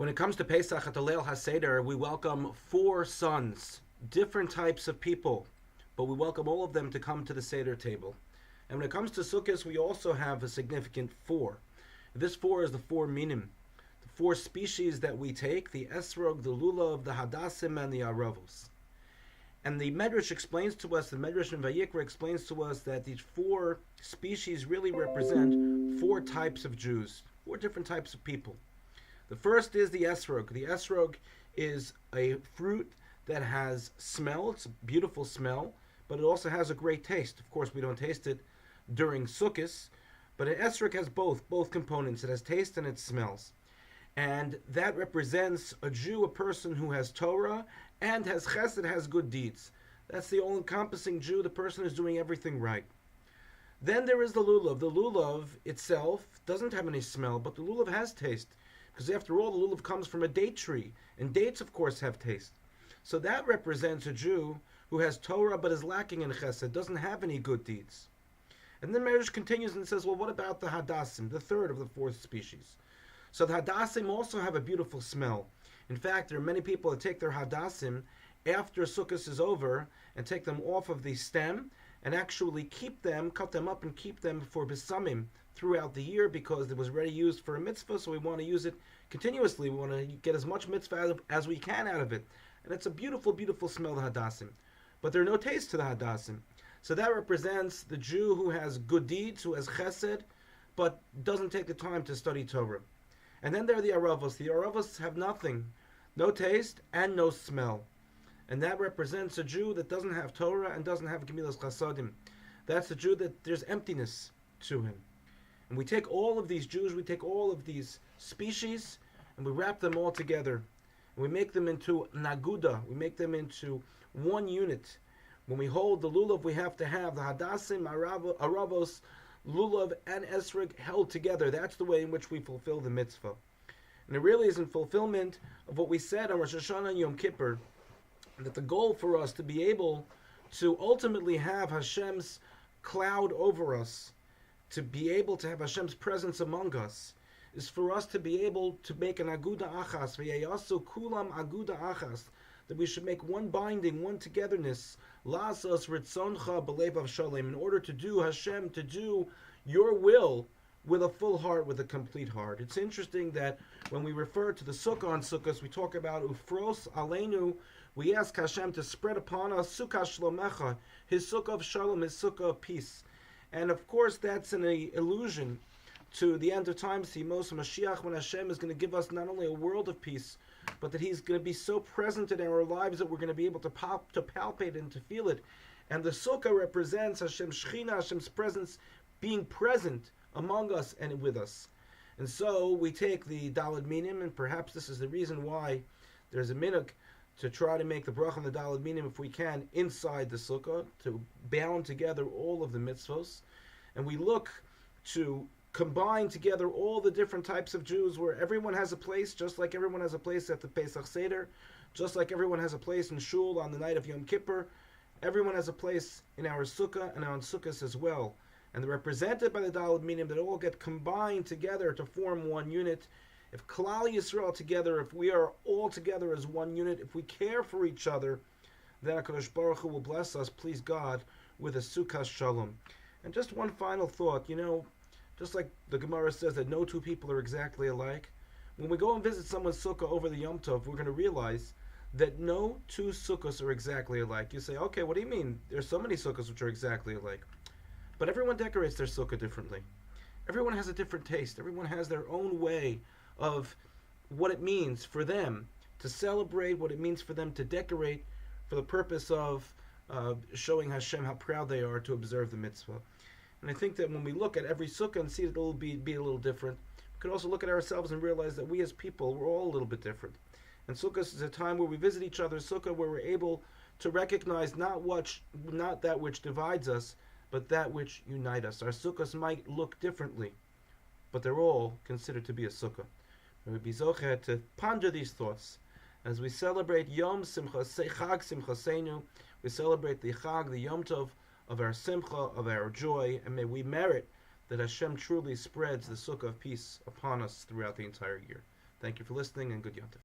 When it comes to Pesach at the Leil HaSeder, we welcome four sons, different types of people, but we welcome all of them to come to the Seder table. And when it comes to Sukkot, we also have a significant four. This four is the four minim, the four species that we take, the esrog, the lulav, the hadassim, and the aravos. And the Medrash explains to us, the Medrash in Vayikra explains to us that these four species really represent four types of Jews, four different types of people. The first is the esrog. The esrog is a fruit that has smell. It's a beautiful smell, but it also has a great taste. Of course, we don't taste it during Sukkot, but an esrog has both components. It has taste and it smells. And that represents a Jew, a person who has Torah and has chesed, has good deeds. That's the all-encompassing Jew, the person who's doing everything right. Then there is the lulav. The lulav itself doesn't have any smell, but the lulav has taste. Because after all, the lulav comes from a date tree, and dates, of course, have taste. So that represents a Jew who has Torah but is lacking in chesed, doesn't have any good deeds. And then Medrash continues and says, well, what about the hadassim, the third of the fourth species? So the hadassim also have a beautiful smell. In fact, there are many people that take their hadassim after Sukkot is over and take them off of the stem and actually keep them, cut them up and keep them for besamim throughout the year because it was already used for a mitzvah, so we want to use it continuously. We want to get as much mitzvah as we can out of it. And it's a beautiful, beautiful smell, the hadassim. But there's no taste to the hadassim. So that represents the Jew who has good deeds, who has chesed, but doesn't take the time to study Torah. And then there are the aravos. The aravos have nothing, no taste and no smell. And that represents a Jew that doesn't have Torah and doesn't have Gemilas Chasadim. That's a Jew that there's emptiness to him. And we take all of these Jews, we take all of these species, and we wrap them all together. And we make them into naguda, we make them into one unit. When we hold the lulav, we have to have the hadassim, aravos, lulav, and esrog held together. That's the way in which we fulfill the mitzvah. And it really is in fulfillment of what we said on Rosh Hashanah and Yom Kippur, that the goal for us to be able to ultimately have Hashem's cloud over us, to be able to have Hashem's presence among us, is for us to be able to make an aguda achas, v'yayasu kulam aguda achas, that we should make one binding, one togetherness, la'asas ritzoncha b'lev avshalem, in order to do Hashem, to do your will with a full heart, with a complete heart. It's interesting that when we refer to the sukkah on Sukkos, we talk about ufros aleinu. We ask Hashem to spread upon us sukkah shlomecha, His sukkah of shalom, His sukkah of peace. And of course, that's an illusion to the end of times, the Mos Mashiach, when Hashem is going to give us not only a world of peace, but that He's going to be so present in our lives that we're going to be able to palpate and to feel it. And the sukkah represents Hashem's Shechina, Hashem's presence, being present among us and with us. And so we take the Daled Minim, and perhaps this is the reason why there's a minhag to try to make the bracha on the Daled Minim, if we can, inside the sukkah, to bound together all of the mitzvos. And we look to combine together all the different types of Jews, where everyone has a place, just like everyone has a place at the Pesach Seder, just like everyone has a place in Shul on the night of Yom Kippur. Everyone has a place in our sukkah and on Sukkos as well. And they're represented by the Daled Minim that all get combined together to form one unit. If Klal Yisrael together, if we are all together as one unit, if we care for each other, then HaKadosh Baruch Hu will bless us, please God, with a Sukkah Shalom. And just one final thought, just like the Gemara says that no two people are exactly alike, when we go and visit someone's sukkah over the Yom Tov, we're going to realize that no two sukkahs are exactly alike. You say, okay, what do you mean? There's so many sukkahs which are exactly alike. But everyone decorates their sukkah differently. Everyone has a different taste. Everyone has their own way of what it means for them to celebrate, what it means for them to decorate for the purpose of showing Hashem how proud they are to observe the mitzvah. And I think that when we look at every sukkah and see that it will be a little different, we can also look at ourselves and realize that we as people, we're all a little bit different. And sukkah is a time where we visit each other's sukkah, where we're able to recognize not that which divides us, but that which unites us. Our sukkahs might look differently, but they're all considered to be a sukkah. And we'd be zocher to ponder these thoughts as we celebrate Yom Simchas, Chag Simchaseinu. We celebrate the Chag, the Yom Tov of our simcha, of our joy, and may we merit that Hashem truly spreads the sukkah of peace upon us throughout the entire year. Thank you for listening, and good Yontif.